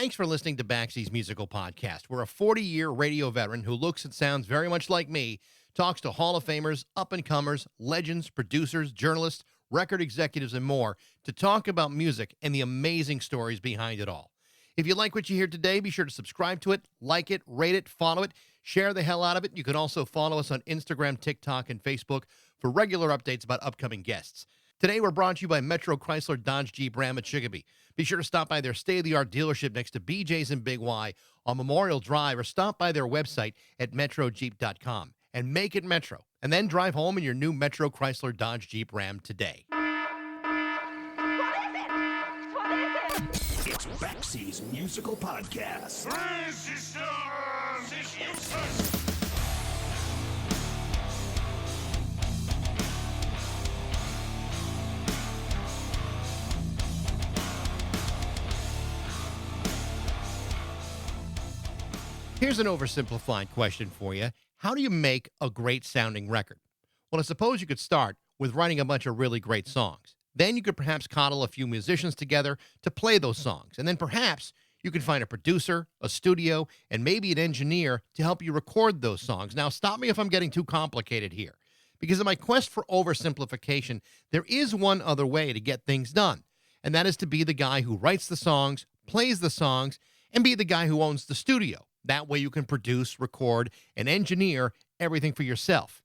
Thanks for listening to Baxie's Musical Podcast, where a 40-year radio veteran who looks and sounds very much like me talks to Hall of Famers, up-and-comers, legends, producers, journalists, record executives, and more to talk about music and the amazing stories behind it all. If you like what you hear today, be sure to subscribe to it, like it, rate it, follow it, share the hell out of it. You can also follow us on Instagram, TikTok, and Facebook for regular updates about upcoming guests. Today, we're brought to you by Metro Chrysler Dodge Jeep Ram at Chicopee. Be sure to stop by their state-of-the-art dealership next to BJ's and Big Y on Memorial Drive, or stop by their website at metrojeep.com and make it Metro, and then drive home in your new Metro Chrysler Dodge Jeep Ram today. It's Baxie's Musical Podcast. Here's an oversimplified question for you. How do you make a great sounding record? Well, I suppose you could start with writing a bunch of really great songs. Then you could perhaps coddle a few musicians together to play those songs. And then perhaps you could find a producer, a studio, and maybe an engineer to help you record those songs. Now, stop me if I'm getting too complicated here, because in my quest for oversimplification, there is one other way to get things done, and that is to be the guy who writes the songs, plays the songs, and be the guy who owns the studio. That way you can produce, record, and engineer everything for yourself.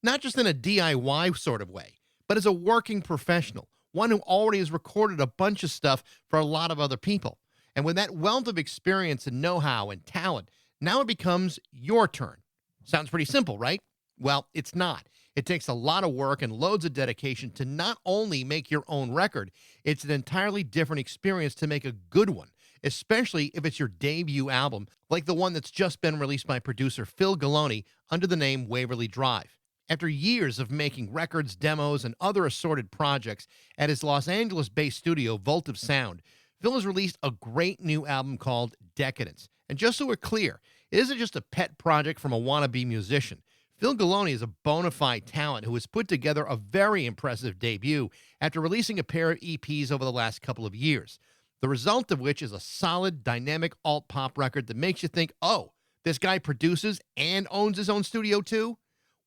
Not just in a DIY sort of way, but as a working professional, one who already has recorded a bunch of stuff for a lot of other people. And with that wealth of experience and know-how and talent, now it becomes your turn. Sounds pretty simple, right? Well, it's not. It takes a lot of work and loads of dedication to not only make your own record, it's an entirely different experience to make a good one, especially if it's your debut album, like the one that's just been released by producer Phil Galloni under the name Waverly Drive. After years of making records, demos, and other assorted projects at his Los Angeles-based studio, Vault of Sound, Phil has released a great new album called Decadence. And just so we're clear, it isn't just a pet project from a wannabe musician. Phil Galloni is a bona fide talent who has put together a very impressive debut after releasing a pair of EPs over the last couple of years, the result of which is a solid, dynamic alt-pop record that makes you think, oh, this guy produces and owns his own studio too?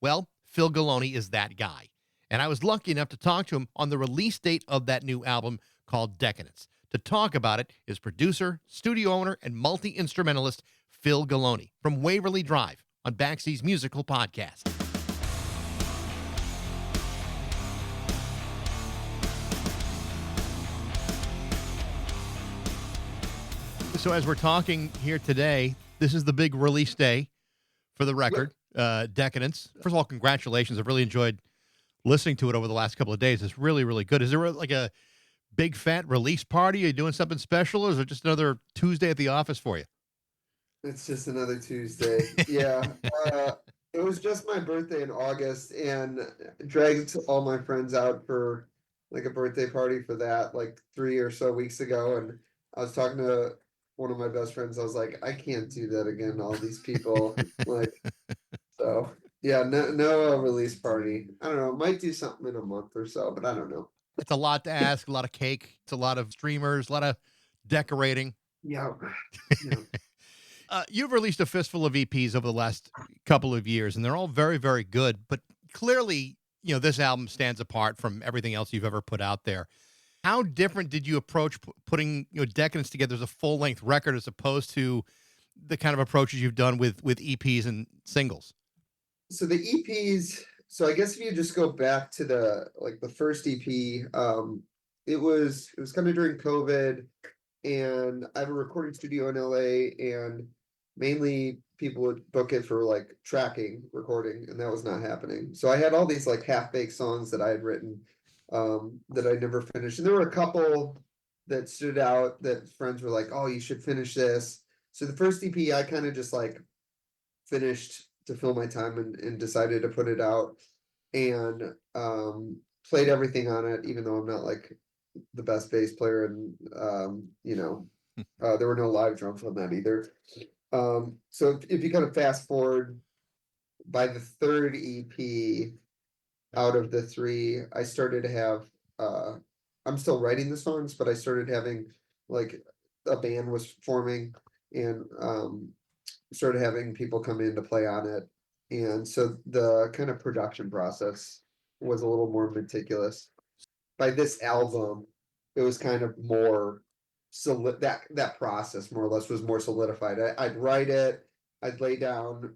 Well, Phil Galloni is that guy. And I was lucky enough to talk to him on the release date of that new album called Decadence. To talk about it is producer, studio owner, and multi-instrumentalist Phil Galloni from Waverly Drive on Baxie's Musical Podcast. So as we're talking here today, this is the big release day for the record, Decadence. First of all, congratulations. I've really enjoyed listening to it over the last couple of days. It's really, really good. Is there like a big fat release party? Are you doing something special, or is it just another Tuesday at the office for you? It's just another Tuesday. Yeah. It was just my birthday in August, and dragged all my friends out for like a birthday party for that like 3 or so weeks ago. And I was talking to one of my best friends. I was like, I can't do that again. All these people, like, so yeah, no release party. I don't know. Might do something in a month or so, but I don't know. It's a lot to ask, a lot of cake. It's a lot of streamers, a lot of decorating. Yeah. You've released a fistful of EPs over the last couple of years, and they're all very, very good. But clearly, you know, this album stands apart from everything else you've ever put out there. How different did you approach putting Decadence together as a full-length record as opposed to the kind of approaches you've done with EPs and singles? So the EPs, so I guess if you just go back to the first EP, it was kind of during COVID, and I have a recording studio in LA, and mainly people would book it for like tracking recording, and that was not happening. So I had all these like half-baked songs that I had written that I never finished. And there were a couple that stood out that friends were like, oh, you should finish this. So the first EP I kind of just like finished to fill my time and decided to put it out, and played everything on it, even though I'm not like the best bass player, and there were no live drums on that either. So if you kind of fast forward, by the third EP out of the three, I started to have I'm still writing the songs, but I started having like a band was forming, and started having people come in to play on it. And so the kind of production process was a little more meticulous. By this album, it was kind of more that process more or less was more solidified. I'd write it, I'd lay down,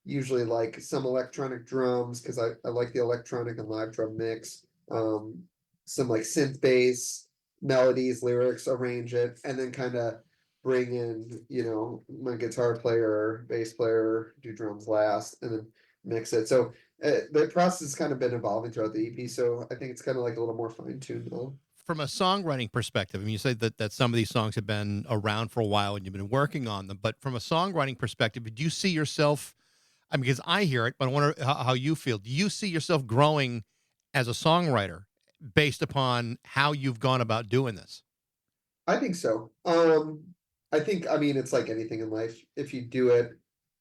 usually like some electronic drums because I like the electronic and live drum mix. Some like synth bass, melodies, lyrics, arrange it, and then kind of bring in, my guitar player, bass player, do drums last, and then mix it. So the process has kind of been evolving throughout the EP. So I think it's kind of like a little more fine tuned now. From a songwriting perspective, I mean, you said that some of these songs have been around for a while and you've been working on them, but from a songwriting perspective, do you see yourself, I mean, because I hear it, but I wonder how you feel. Do you see yourself growing as a songwriter based upon how you've gone about doing this? I think so. I mean, it's like anything in life. If you do it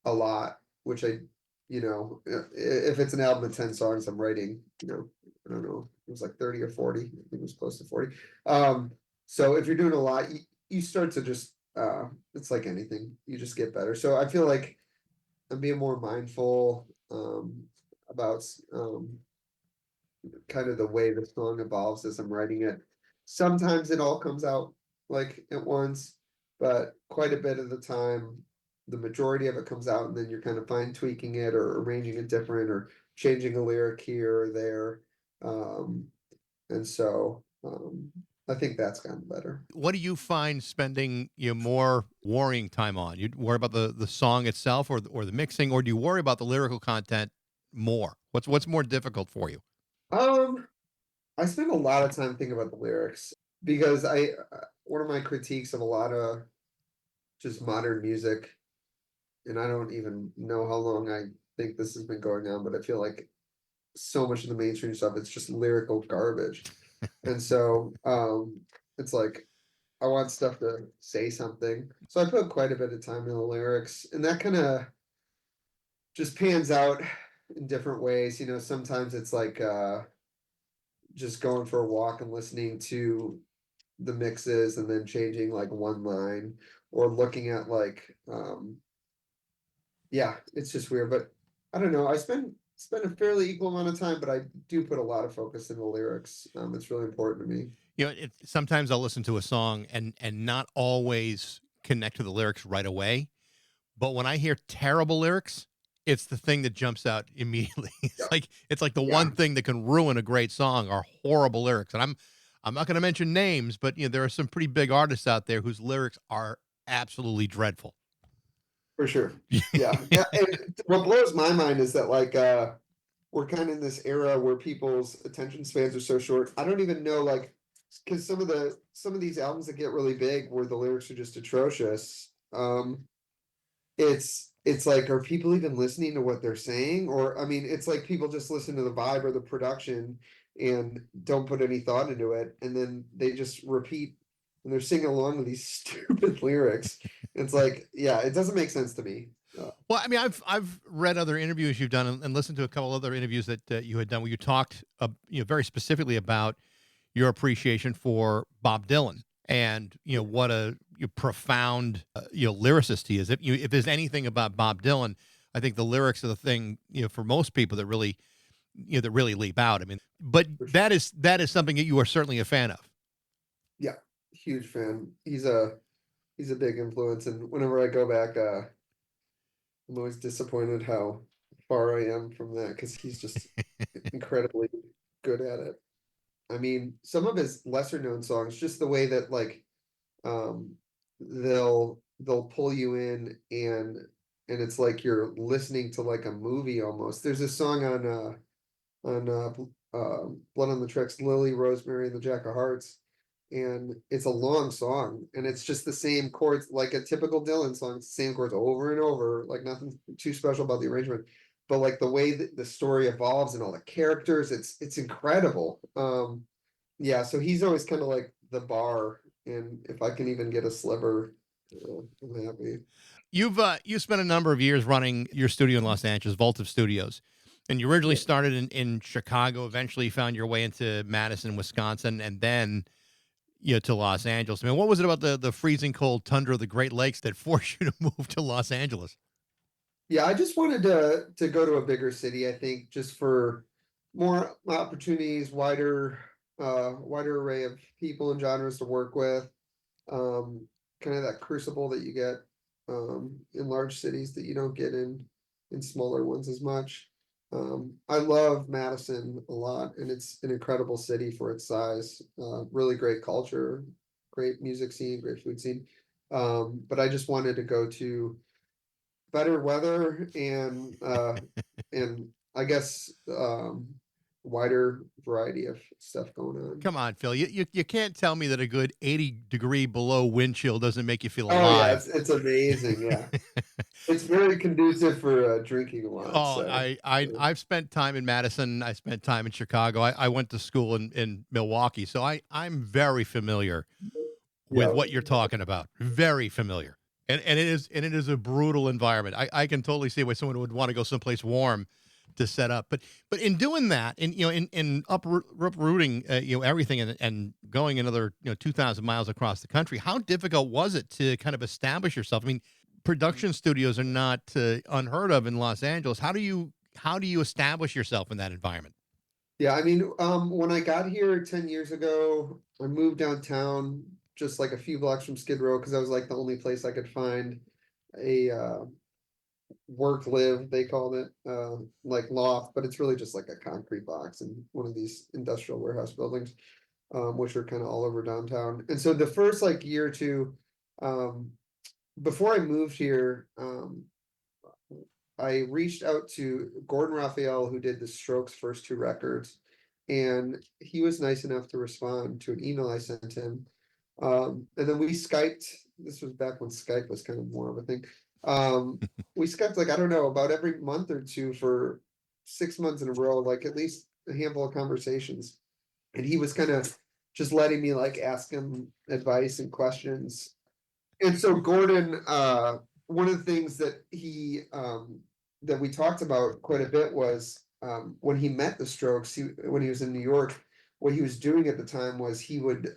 a lot, which if it's an album of 10 songs, I'm writing, I don't know, it was like 30 or 40. I think it was close to 40. So if you're doing a lot, you start to just, it's like anything, you just get better. So I feel like I'm being more mindful, about, kind of the way the song evolves as I'm writing it. Sometimes it all comes out like at once, but quite a bit of the time, the majority of it comes out, and then you're kind of fine tweaking it or arranging it different or changing a lyric here or there. And so I think that's gotten better. What do you find spending more worrying time on? You worry about the song itself or the mixing, or do you worry about the lyrical content more? What's more difficult for you? I spend a lot of time thinking about the lyrics because one of my critiques of a lot of just modern music, and I don't even know how long I think this has been going on, but I feel like so much of the mainstream stuff, it's just lyrical garbage. And so it's like I want stuff to say something. So I put quite a bit of time in the lyrics, and that kind of just pans out in different ways. Sometimes it's like just going for a walk and listening to the mixes and then changing like one line or looking at like yeah, it's just weird. But I don't know. I spend a fairly equal amount of time, but I do put a lot of focus in the lyrics. It's really important to me. Sometimes I'll listen to a song and not always connect to the lyrics right away. But when I hear terrible lyrics, it's the thing that jumps out immediately. It's like the one thing that can ruin a great song are horrible lyrics. And I'm not going to mention names, but there are some pretty big artists out there whose lyrics are absolutely dreadful. For sure. Yeah. And what blows my mind is that like we're kind of in this era where people's attention spans are so short. I don't even know, like, because some of these albums that get really big where the lyrics are just atrocious. It's like, are people even listening to what they're saying? Or I mean, it's like people just listen to the vibe or the production and don't put any thought into it, and then they just repeat and they're singing along with these stupid lyrics. It's like, yeah, it doesn't make sense to me. Well, I mean, I've read other interviews you've done and listened to a couple other interviews that you had done where you talked, very specifically about your appreciation for Bob Dylan and what a profound lyricist he is. If there's anything about Bob Dylan, I think the lyrics are the thing for most people that really leap out. I mean, but that is something that you are certainly a fan of. Yeah, huge fan. He's a big influence, and whenever I go back, I'm always disappointed how far I am from that because he's just incredibly good at it. I mean, some of his lesser known songs, just the way that like they'll pull you in and it's like you're listening to like a movie almost. There's a song on Blood on the Tracks, Lily, Rosemary, and the Jack of Hearts, and it's a long song and it's just the same chords like a typical Dylan song. It's the same chords over and over, like nothing too special about the arrangement, but like the way that the story evolves and all the characters, it's incredible. Yeah, so he's always kind of like the bar, and if I can even get a sliver, I'm happy. You've spent a number of years running your studio in Los Angeles, Voltive Studios, and you originally started in Chicago. Eventually, found your way into Madison, Wisconsin, and then to Los Angeles. I mean, what was it about the freezing cold tundra of the Great Lakes that forced you to move to Los Angeles? Yeah, I just wanted to go to a bigger city, I think, just for more opportunities, wider array of people and genres to work with. Um, Kind of that crucible that you get in large cities that you don't get in smaller ones as much. I love Madison a lot, and it's an incredible city for its size. Really great culture, great music scene, great food scene. But I just wanted to go to better weather and I guess wider variety of stuff going on. Come on, Phil. You can't tell me that a good 80-degree below wind chill doesn't make you feel Oh yeah, alive. it's amazing. Yeah, it's very conducive for drinking a lot. Oh, So I've spent time in Madison. I spent time in Chicago. I went to school in Milwaukee, so I'm very familiar with yeah, what you're talking about. Very familiar. And it is a brutal environment. I can totally see why someone would want to go someplace warm to set up. But in doing that, and in uprooting everything and going another 2,000 miles across the country, how difficult was it to kind of establish yourself? I mean, production studios are not unheard of in Los Angeles. How do you establish yourself in that environment? yeah. I mean, when I got here 10 years ago, I moved downtown, just like a few blocks from Skid Row, because I was like the only place I could find a work live, they called it, like loft, but it's really just like a concrete box in one of these industrial warehouse buildings, which are kind of all over downtown. And so the first like year or two, um, before I moved here, I reached out to Gordon Raphael, who did the Strokes' first two records, and he was nice enough to respond to an email I sent him. And then we Skyped. This was back when Skype was kind of more of a thing. We Skyped like, I don't know, about every month or two for 6 months in a row, like at least a handful of conversations. And he was kind of just letting me like ask him advice and questions. And so Gordon, one of the things that he that we talked about quite a bit was when he met the Strokes, when he was in New York, what he was doing at the time was he would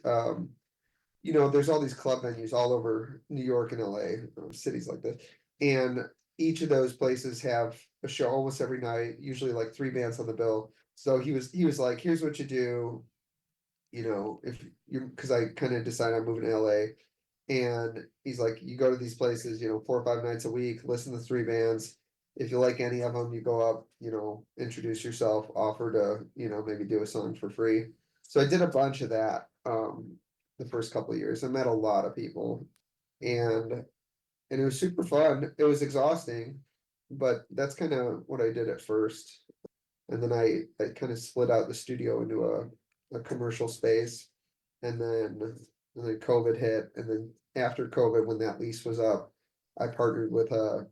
there's all these club venues all over New York and LA, cities like this. And each of those places have a show almost every night, usually like three bands on the bill. So he was like, here's what you do, if you because I kind of decided I'm moving to LA. And he's like, you go to these places, 4 or 5 nights a week, listen to three bands. If you like any of them, you go up, introduce yourself, offer to, maybe do a song for free. So I did a bunch of that the first couple of years. I met a lot of people, and it was super fun. It was exhausting, but that's kind of what I did at first. And then I kind of split out the studio into a commercial space, and then COVID hit, and then after COVID, when that lease was up, I partnered with a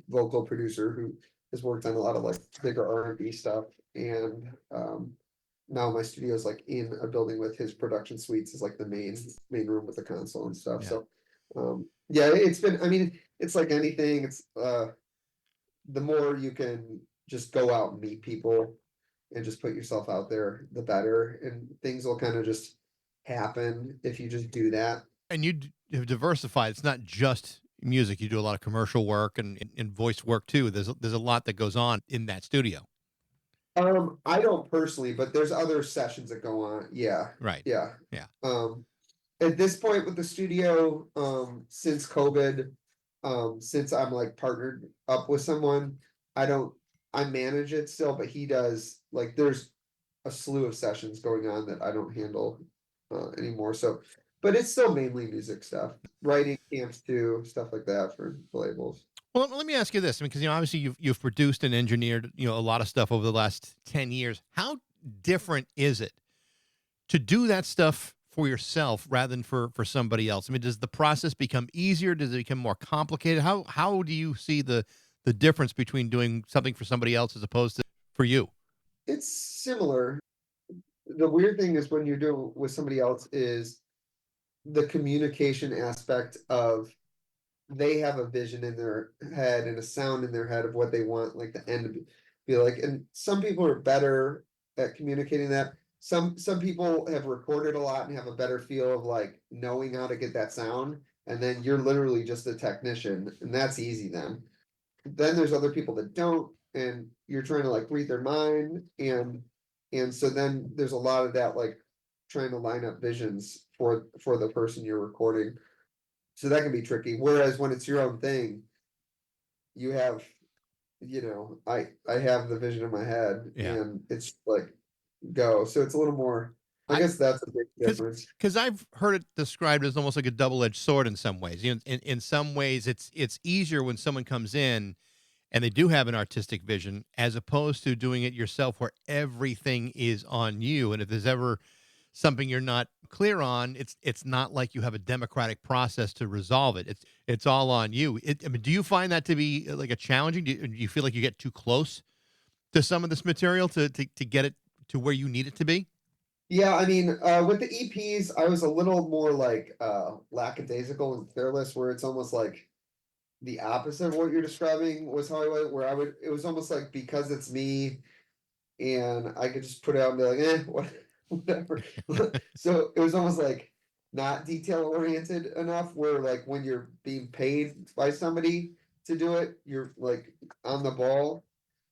vocal producer who has worked on a lot of like bigger R&B stuff, and now my studio is like in a building with his production suites, is like the main room with the console and stuff. Yeah. So yeah, it's been, I mean, it's like anything, it's the more you can just go out and meet people and just put yourself out there, the better, and things will kind of just happen if you just do that. And have diversified. It's not just music. You do a lot of commercial work and voice work too. There's a lot that goes on in that studio. I don't personally, but there's other sessions that go on. Yeah. Right. Yeah. Yeah. At this point with the studio, since COVID, since I'm like partnered up with someone, I don't, I manage it still, but he does. Like there's a slew of sessions going on that I don't handle anymore. So, but it's still mainly music stuff, writing camps too, stuff like that for the labels. Well, let me ask you this, because obviously you've produced and engineered a lot of stuff over the last 10 years. How different is it to do that stuff for yourself rather than for somebody else? I mean, does the process become easier? Does it become more complicated? How do you see the difference between doing something for somebody else as opposed to for you? It's similar. The weird thing is when you're doing with somebody else is the communication aspect of they have a vision in their head and a sound in their head of what they want like the end to be like. And some people are better at communicating that. some people have recorded a lot and have a better feel of like knowing how to get that sound, and then you're literally just a technician, and that's easy then there's other people that don't, and you're trying to like read their mind, and so then there's a lot of that, like trying to line up visions for the person you're recording, so that can be tricky, whereas when it's your own thing, you have, I have the vision in my head, Yeah. and it's like go, so it's a little more, I I guess that's a big because difference. because I've heard it described as almost like a double-edged sword in some ways. In some ways, it's easier when someone comes in and they do have an artistic vision, as opposed to doing it yourself, where everything is on you. And if there's ever something you're not clear on, it's not like you have a democratic process to resolve it. It's all on you. I mean, do you find that to be like a challenging? Do you feel like you get too close to some of this material to get it to where you need it to be? Yeah, I mean, with the EPs, I was a little more like lackadaisical and careless, where it's almost like the opposite of what you're describing was how I went, where it was almost like because it's me and I could just put it out and be like, what, whatever. So it was almost like not detail oriented enough, where like when you're being paid by somebody to do it, you're like on the ball.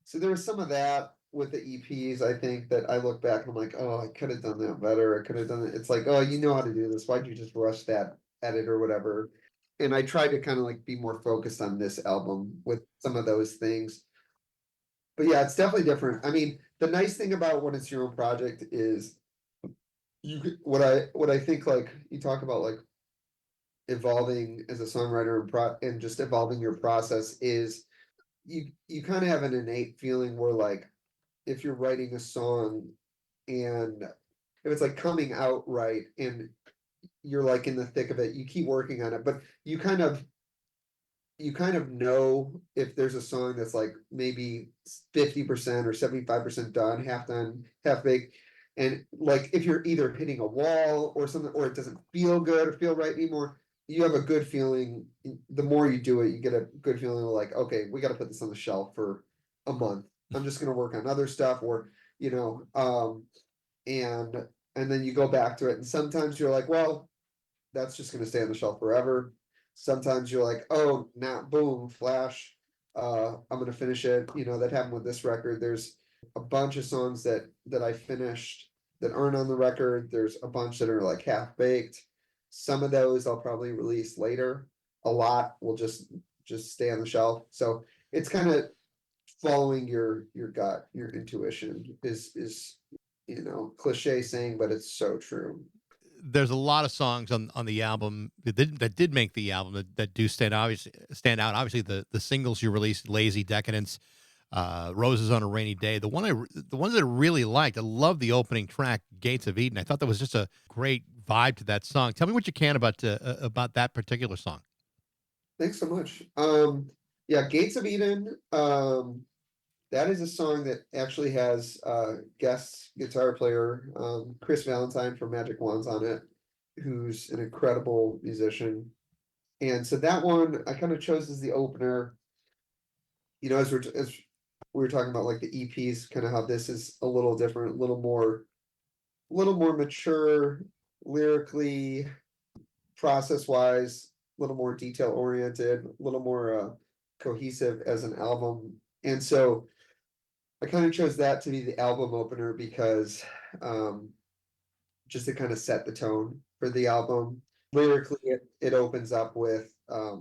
So there was some of that with the EPs, I think, that I look back and I'm like, oh, I could have done that better. I could have done it. It's like, oh, you know how to do this. Why'd you just rush that edit or whatever? And I tried to kind of like be more focused on this album with some of those things. But yeah, it's definitely different. I mean, the nice thing about when it's your own project is what I think, like you talk about, like evolving as a songwriter and just evolving your process, is you kind of have an innate feeling where, like, if you're writing a song and if it's like coming out right and you're like in the thick of it, you keep working on it, but you kind of know if there's a song that's like maybe 50% or 75% done, half baked. And like if you're either hitting a wall or something, or it doesn't feel good or feel right anymore, you have a good feeling. The more you do it, you get a good feeling of like, okay, we got to put this on the shelf for a month. I'm just going to work on other stuff, or, you know, and then you go back to it. And sometimes you're like, well, that's just going to stay on the shelf forever. Sometimes you're like, oh, now boom, flash. I'm going to finish it. That happened with this record. There's a bunch of songs that I finished that aren't on the record. There's a bunch that are like half baked. Some of those I'll probably release later. A lot will just stay on the shelf. So it's kind of following your gut, your intuition is cliche saying, but it's so true. There's a lot of songs on the album that did make the album that do stand out. Obviously, the singles you released, "Lazy," "Decadence," "Roses on a Rainy Day." The ones that I really liked. I love the opening track, "Gates of Eden." I thought that was just a great vibe to that song. Tell me what you can about that particular song. Thanks so much. Yeah, Gates of Eden. That is a song that actually has guest guitar player Chris Valentine from Magic Wands on it, who's an incredible musician. And so that one I kind of chose as the opener. As we were talking about like the EPs, kind of how this is a little different, a little more mature lyrically, process wise, a little more detail oriented, a little more cohesive as an album. And so I kind of chose that to be the album opener because um, just to kind of set the tone for the album. Lyrically, it opens up with I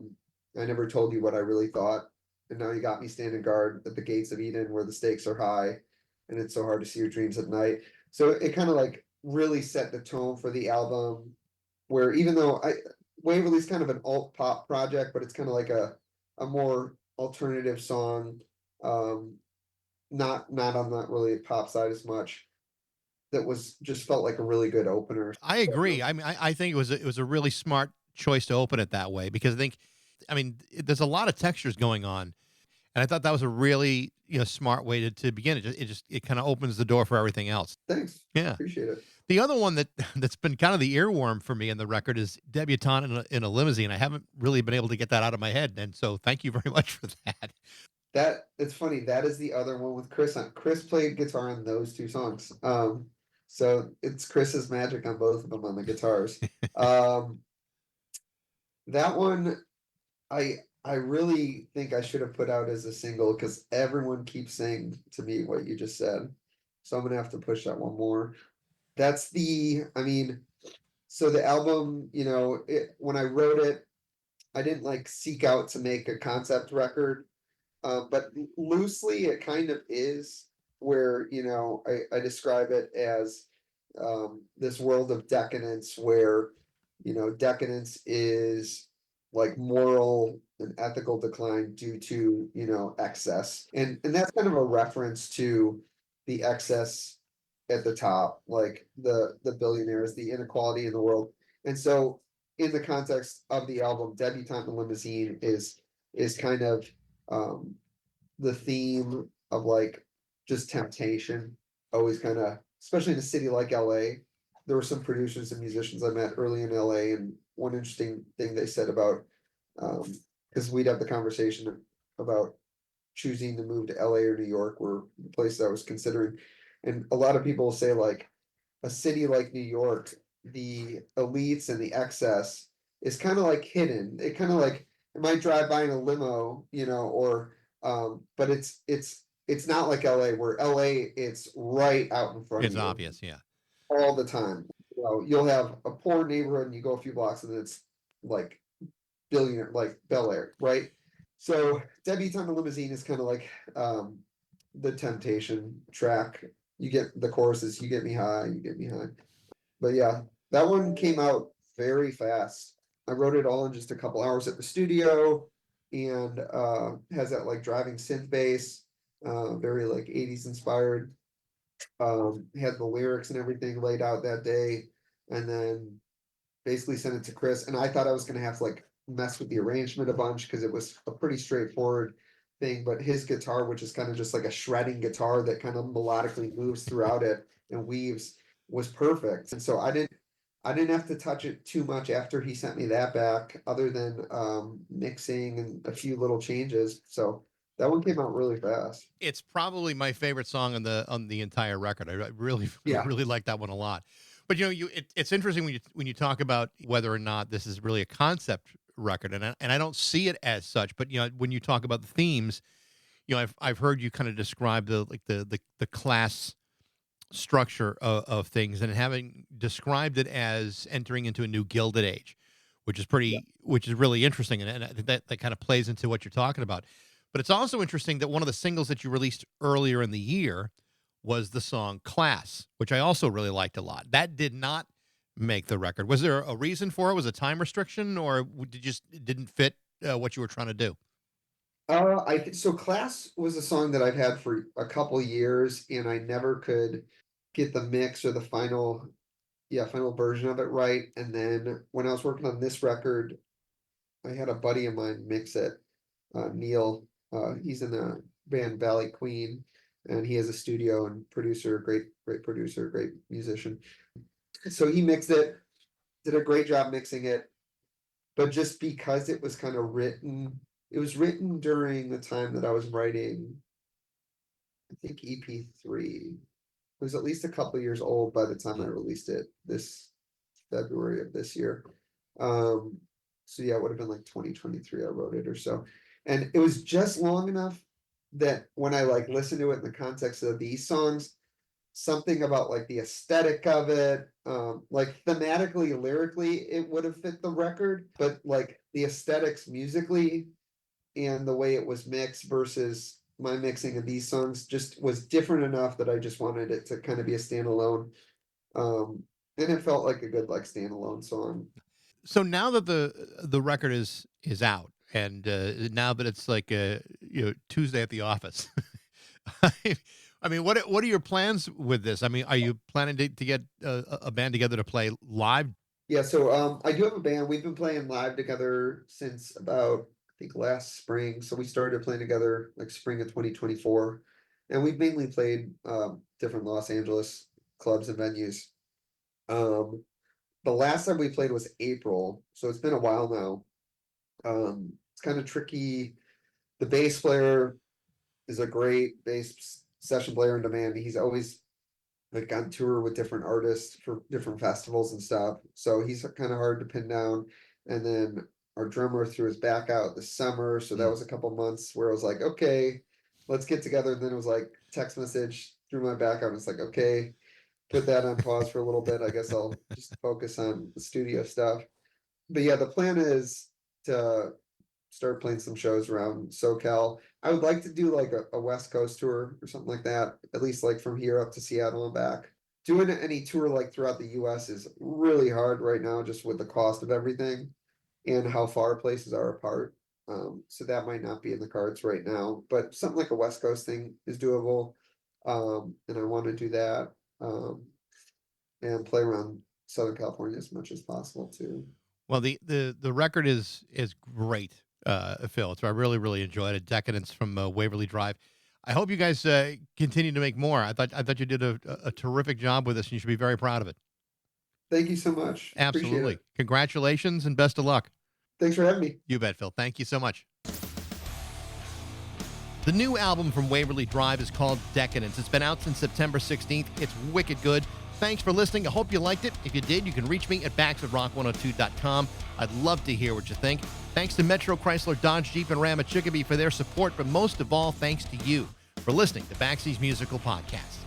never told you what I really thought, and now you got me standing guard at the gates of Eden where the stakes are high, and it's so hard to see your dreams at night. So it kind of like really set the tone for the album, where even though Waverly's kind of an alt pop project, but it's kind of like a more alternative song. Um, not on that really pop side as much. That was just felt like a really good opener. I agree. I mean, I think it was a really smart choice to open it that way, because I mean, there's a lot of textures going on, and I thought that was a really smart way to begin. It kind of opens the door for everything else. Thanks. Yeah. Appreciate it. The other one that's been kind of the earworm for me in the record is "Debutante in a Limousine." I haven't really been able to get that out of my head, and so thank you very much for that. That it's funny. That is the other one with Chris on. Chris played guitar on those two songs. So it's Chris's magic on both of them on the guitars. Um, that one, I really think I should have put out as a single because everyone keeps saying to me what you just said. So I'm gonna have to push that one more. That's I mean, so the album, when I wrote it, I didn't like seek out to make a concept record. But loosely, it kind of is where, I describe it as this world of decadence where, decadence is like moral and ethical decline due to, excess. And that's kind of a reference to the excess at the top, like the billionaires, the inequality in the world. And so in the context of the album, Debutante in the Limousine is kind of um, the theme of like just temptation, always kind of, especially in a city like LA. There were some producers and musicians I met early in LA, and one interesting thing they said about, because we'd have the conversation about choosing to move to LA or New York were the places I was considering. And a lot of people say like a city like New York, the elites and the excess is kind of like hidden. It kind of like it might drive by in a limo, or but it's not like LA where LA it's right out in front of It's you obvious, yeah. all the time. You'll have a poor neighborhood and you go a few blocks and it's like billionaire, like Bel Air, right? So Debutante in the Limousine is kind of like the temptation track. You get the choruses, you get me high, you get me high. But yeah, that one came out very fast. I wrote it all in just a couple hours at the studio and has that like driving synth bass, very like 80s inspired. Had the lyrics and everything laid out that day, and then basically sent it to Chris. And I thought I was gonna have to like mess with the arrangement a bunch because it was a pretty straightforward thing. But his guitar, which is kind of just like a shredding guitar that kind of melodically moves throughout it and weaves, was perfect. And so I didn't have to touch it too much after he sent me that back, other than mixing and a few little changes. So that one came out really fast. It's probably my favorite song on the entire record. I really Yeah. really like that one a lot. But it's interesting when you talk about whether or not this is really a concept record, and I don't see it as such. But when you talk about the themes, I've heard you kind of describe the class structure of things, and having described it as entering into a new gilded age, which is really interesting, and I think that kind of plays into what you're talking about. But it's also interesting that one of the singles that you released earlier in the year was the song Class, which I also really liked a lot. That did not make the record. Was there a reason for it? Was it a time restriction, or it didn't fit what you were trying to do? So Class was a song that I've had for a couple years, and I never could get the mix or the final version of it right. And then when I was working on this record, I had a buddy of mine mix it, Neil. He's in the band Valley Queen, and he has a studio and producer, great producer, great musician. So he mixed it, did a great job mixing it, but just because it was written during the time that I was writing, I think EP3. It was at least a couple years old by the time I released it this February of this year. Um, so yeah, it would have been like 2023 I wrote it or so. And it was just long enough that when I like listened to it in the context of these songs, something about like the aesthetic of it, like thematically, lyrically, it would have fit the record, but like the aesthetics musically and the way it was mixed versus my mixing of these songs just was different enough that I just wanted it to kind of be a standalone. Um, and it felt like a good like standalone song. So now that the record is out, and now that it's like Tuesday at the office, I mean, what are your plans with this? I mean, are you planning to get a band together to play live? Yeah, so I do have a band. We've been playing live together since about I think last spring. So we started playing together like spring of 2024, and we've mainly played different Los Angeles clubs and venues. Um, the last time we played was April, so it's been a while now. It's kind of tricky. The bass player is a great bass session player in demand. He's always like on tour with different artists for different festivals and stuff. So he's kind of hard to pin down. And then our drummer threw his back out this summer. So that was a couple months where I was like, okay, let's get together. And then it was like text message, threw my back out. It's like, okay, put that on pause for a little bit. I guess I'll just focus on the studio stuff. But yeah, the plan is to start playing some shows around SoCal. I would like to do like a West Coast tour or something like that, at least like from here up to Seattle and back. Doing any tour like throughout the US is really hard right now, just with the cost of everything and how far places are apart. So that might not be in the cards right now, but something like a West Coast thing is doable. And I want to do that. And play around Southern California as much as possible too. Well, the record is great, Phil. So I really enjoyed it. Decadence from Waverly Drive. I hope you guys continue to make more. I thought you did a terrific job with this, and you should be very proud of it. Thank you so much. Appreciate Absolutely. it. Congratulations and best of luck. Thanks for having me. You bet, Phil. Thank you so much. The new album from Waverly Drive is called Decadence. It's been out since September 16th. It's wicked good. Thanks for listening. I hope you liked it. If you did, you can reach me at Bax@rock102.com. I'd love to hear what you think. Thanks to Metro, Chrysler, Dodge, Jeep, and Ram at Chicopee for their support, but most of all, thanks to you for listening to Baxie's Musical Podcast.